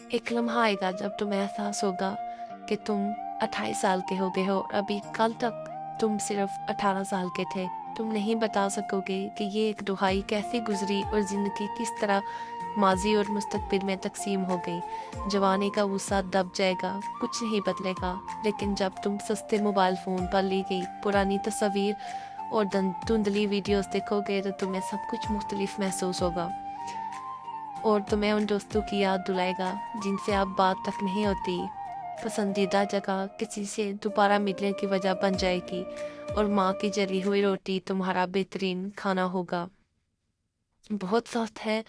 एक लम्हा आएगा जब तुम्हें एहसास होगा कि तुम 28 साल के हो गए हो, अभी कल तक तुम सिर्फ 18 साल के थे। तुम नहीं बता सकोगे कि ये एक दुहाई कैसे गुजरी और ज़िंदगी किस तरह माजी और मुस्तकबिल में तकसीम हो गई। जवानी का गुस्सा दब जाएगा, कुछ नहीं बदलेगा, लेकिन जब तुम सस्ते मोबाइल फ़ोन पर ली गई पुरानी तस्वीर और धुंधली वीडियोस देखोगे तो तुम्हें सब कुछ मुख्तलिफ महसूस होगा और तुम्हें उन दोस्तों की याद दिलाएगा जिनसे अब बात तक नहीं होती। पसंदीदा जगह किसी से दोबारा मिलने की वजह बन जाएगी और माँ की जली हुई रोटी तुम्हारा बेहतरीन खाना होगा। बहुत सख्त है,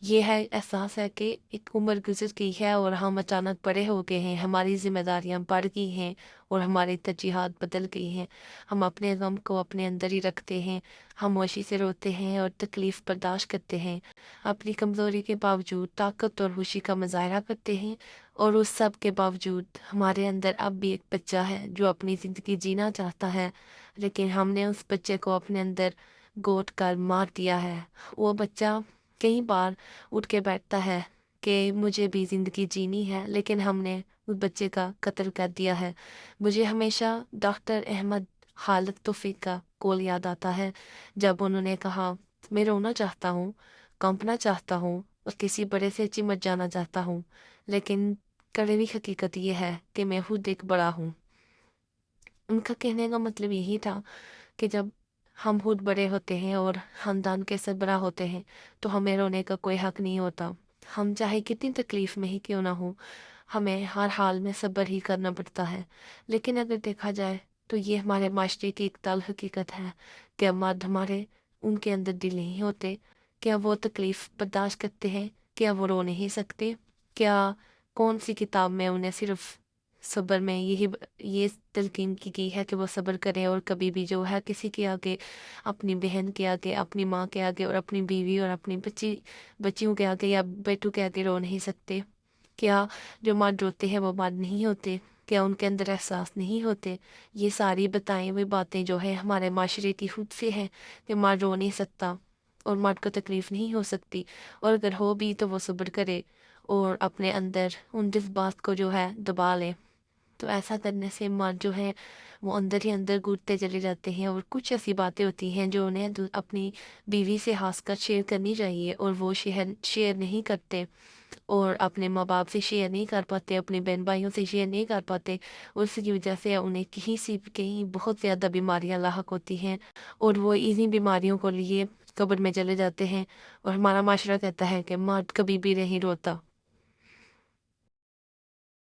ये है एहसास है कि एक उम्र गुजर गई है और हम अचानक बड़े हो गए हैं, हमारी जिम्मेदारियां बढ़ गई हैं और हमारी तरजीहात बदल गई हैं। हम अपने गम को अपने अंदर ही रखते हैं, खामोशी से रोते हैं और तकलीफ बर्दाश्त करते हैं, अपनी कमज़ोरी के बावजूद ताकत और खुशी का मुजाहरा करते हैं। और उस सब के बावजूद हमारे अंदर अब भी एक बच्चा है जो अपनी ज़िंदगी जीना चाहता है, लेकिन हमने उस बच्चे को अपने अंदर गोद कर मार दिया है। वो बच्चा कई बार उठ के बैठता है कि मुझे भी ज़िंदगी जीनी है, लेकिन हमने उस बच्चे का कत्ल कर दिया है। मुझे हमेशा डॉक्टर अहमद खालिद तौफीक का कॉल याद आता है, जब उन्होंने कहा, मैं रोना चाहता हूँ, कांपना चाहता हूँ और किसी बड़े से चिमट जाना चाहता हूँ, लेकिन कड़वी हकीकत ये है कि मैं खुद एक बड़ा हूँ। उनका कहने का मतलब यही था कि जब हम खुद बड़े होते हैं और खानदान के सरबराह होते हैं तो हमें रोने का कोई हक नहीं होता। हम चाहे कितनी तकलीफ में ही क्यों ना हो, हमें हर हाल में सब्र ही करना पड़ता है। लेकिन अगर देखा जाए तो ये हमारे माशरे की एक तल्ख हकीकत है कि मर्द हमारे उनके अंदर दिल नहीं होते। क्या वो तकलीफ बर्दाश्त करते हैं? क्या वो रो नहीं सकते? क्या कौन सी किताब में उन्हें सिर्फ सब्र में ये तलकीन की गई है कि वो सब्र करें और कभी भी जो है किसी के आगे, अपनी बहन के आगे, अपनी माँ के आगे और अपनी बीवी और अपनी बच्चियों के आगे या बेटों के आगे रो नहीं सकते? क्या जो मर्द रोते हैं वो मर्द नहीं होते? क्या उनके अंदर एहसास नहीं होते? ये सारी बताई हुई बातें जो है हमारे माशरे की खुद से हैं कि मर्द रो नहीं सकता और मर्द को तकलीफ नहीं हो सकती, और अगर हो भी तो वो सब्र करे और अपने अंदर उन जज्बात को जो है दबा ले। तो ऐसा करने से मर्द जो है वो अंदर ही अंदर घुटते चले जाते हैं और कुछ ऐसी बातें होती हैं जो उन्हें अपनी बीवी से खासकर शेयर करनी चाहिए और वो शेयर नहीं करते और अपने माँ बाप से शेयर नहीं कर पाते, अपने बहन भाइयों से शेयर नहीं कर पाते। उसकी वजह से उन्हें कहीं बहुत ज़्यादा बीमारियां लाहक होती हैं और वो इन्हीं बीमारियों को लिए कब्र में चले जाते हैं। और हमारा माशरा कहता है कि मर्द कभी भी नहीं रोता।